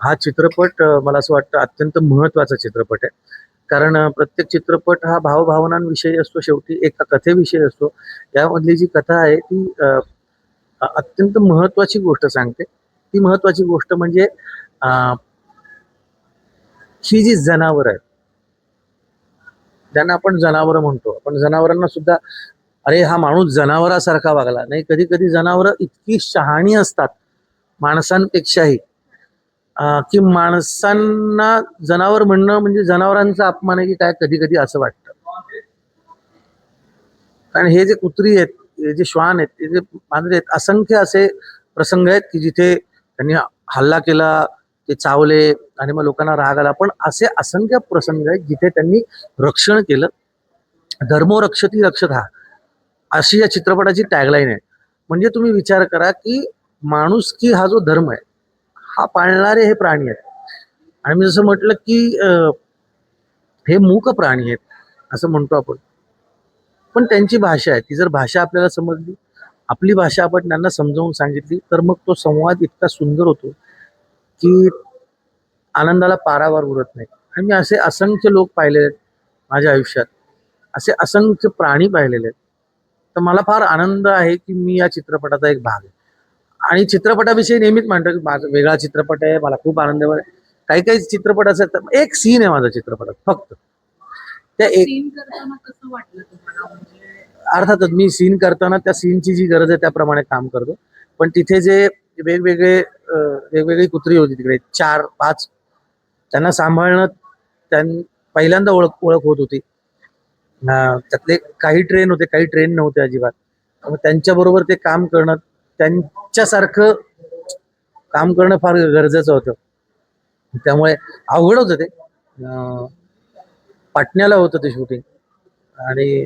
हा चित्रपट मला असं वाटतं अत्यंत महत्त्वाचा चित्रपट आहे. कारण प्रत्येक चित्रपट हा भावभावनांविषयी असतो, शेवटी एका कथेविषयी असतो. यामधली जी कथा आहे ती अत्यंत महत्त्वाची गोष्ट सांगते. ती महत्त्वाची गोष्ट म्हणजे अ, ही जी जनावरं आहेत, ज्यांना आपण जनावरं म्हणतो. आपण जनावरांना सुद्धा अरे हा माणूस जनावरासारखा वागला. नाही, कधी-कधी जनावरं इतकी शहाणी असतात माणसांपेक्षाही, की माणसांना जनावर म्हणणं म्हणजे जनावरांचा अपमान आहे की काय कधी-कधी असं वाटतं. कारण हे जे कुत्री आहेत, हे जे श्वान आहेत, हे जे मांजरे आहेत, असंख्य असे प्रसंग आहेत की जिथे त्यांनी हल्ला केला, ते चावले आणि मग लोकांना राग आला. पण असे असंख्य प्रसंग आहेत जिथे त्यांनी रक्षण केलं. धर्मो रक्षती रक्षतः अशी या चित्रपटाची टॅगलाईन आहे. म्हणजे तुम्ही विचार करा की माणुसकी हा जो धर्म आहे, हा पाळणारे हे प्राणी आहेत. आणि मी जसं म्हटलं की हे मूक प्राणी आहेत असं म्हणतो आपण. पण त्यांची भाषा आहे, ती जर भाषा आपल्याला समजली, आपली भाषा आपण त्यांना समजावून सांगितली, तर मग तो संवाद इतका सुंदर होतो की आनंदाला पारावार उरत नाही. आणि मी असे असंख्य लोक पाहिलेले आहेत माझ्या आयुष्यात, असे असंख्य प्राणी पाहिलेले आहेत. तर मला फार आनंद आहे की मी या चित्रपटाचा एक भाग आहे. आणि चित्रपटाविषयी नेहमीच म्हणतो की माझा वेगळा चित्रपट आहे, मला खूप आनंद आहे. काही काही चित्रपट असतात, एक सीन आहे माझा चित्रपटात फक्त. त्या एक सीन करताना कसं वाटलं तुम्हाला? म्हणजे अर्थातच मी सीन करताना त्या सीनची जी गरज आहे त्याप्रमाणे काम करतो. पण तिथे जे वेगवेगळी कुत्री होती तिकडे 4-5, त्यांना सांभाळणं त्यां पहिल्यांदा ओळख ओळख होत होती. त्यातले काही ट्रेन होते, काही ट्रेन नव्हते अजिबात. मग त्यांच्याबरोबर ते काम करणं, त्यांच्यासारखं काम करणं फार गरजेचं होतं. त्यामुळे अवघड होतं ते. पाटण्याला होतं ते शूटिंग आणि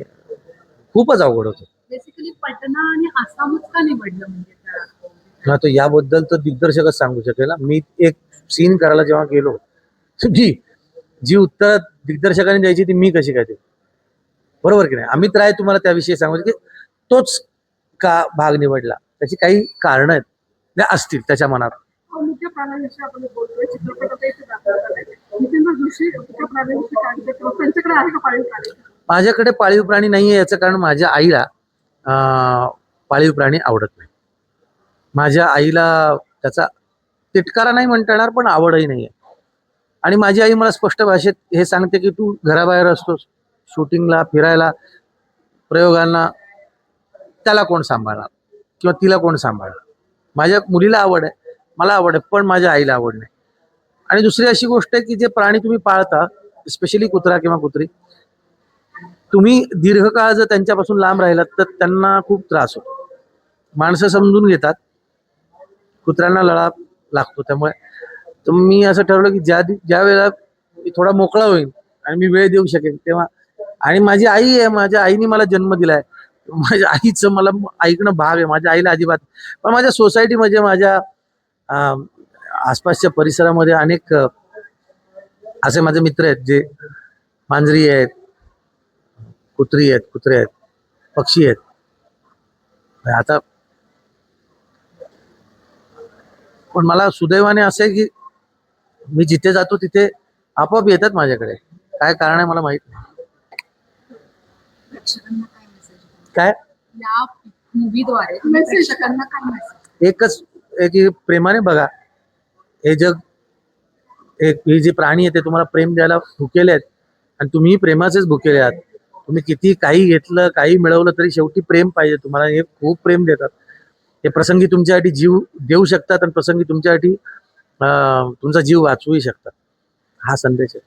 खूपच अवघड होतं. बेसिकली पटना आणि आसामच का निवडलं म्हणजे तो याबद्दल तर दिग्दर्शकच सांगू शकेल ना. मी एक सीन करायला जेव्हा गेलो, जी जी उत्तर दिग्दर्शकांनी द्यायची ती मी कशी काय देऊ? बरोबर की नाही? अमित राय तुम्हाला त्याविषयी सांगू की तोच का भाग निवडला, त्याची काही कारणं आहेत, त्या असतील त्याच्या मनात. मुख्य प्राण्याविषयी आपण बोलतोय चित्रपटात एक दाखवलं आहे. जितेंद्र जोशी मुख्य प्राण्याविषयी काय करतात? त्यांच्याकडे आहे का पाळीव प्राणी? माझ्याकडे पाळीव प्राणी नाहीये याचं कारण माझ्या आईला पाळीव प्राणी आवडत नाही. माझ्या आईला त्याचा तिटकारा नाही म्हणता येणार, पण आवडही नाहीये. आणि माझी आई मला स्पष्ट भाषेत हे सांगते की तू घराबाहेर असतोस, शूटिंगला, फिरायला, प्रयोगांना, त्याला कोण सांभाळणार किंवा तिला कोण सांभाळणार? माझ्या मुलीला आवड आहे, मला आवड आहे, पण माझ्या आईला आवड नाही. आणि दुसरी अशी गोष्ट आहे की जे प्राणी तुम्ही पाळता, स्पेशली कुत्रा किंवा कुत्री, तुम्ही दीर्घकाळ जर त्यांच्यापासून लांब राहिलात तर त्यांना खूप त्रास होतो. माणसं समजून घेतात, कुत्र्यांना लळा लागतो. त्यामुळे तर मी असं ठरवलं की ज्या वेळेला मी थोडा मोकळा होईल आणि मी वेळ देऊ शकेन तेव्हा. आणि माझी आई आहे, माझ्या आईने मला जन्म दिलाय, माझ्या आईचं मला ऐकणं भाग आहे. माझ्या आईला अजिबात, पण माझ्या सोसायटीमध्ये, माझ्या अं, आसपासच्या परिसरामध्ये अनेक असे माझे मित्र आहेत जे मांजरी आहेत, कुत्री आहेत, कुत्रे आहेत, पक्षी आहेत. आता पण मला सुदैवाने असं आहे की मी जिथे जातो तिथे आपोआप येतात माझ्याकडे. काय कारण आहे मला माहित नाही. प्रेक्षकांना काय मेसेज काय या मूवीद्वारे प्रेक्षकांना काय मेसेज? एकच आहे की प्रेमाने बघा. हे जग, हे जे प्राणी आहेत ते तुम्हाला प्रेम द्यायला भुकेले आहेत आणि तुम्ही प्रेमाचेच भुकेले आहात. तुम्ही किती काही घेतलं, काही मिळवलं तरी शेवटी प्रेम पाहिजे तुम्हाला. हे खूप प्रेम देतात. ते प्रसंगी तुमच्यासाठी जीव देऊ शकतात आणि प्रसंगी तुमच्यासाठी तुमचा जीव वाचवूही शकतात. हा संदेश आहे.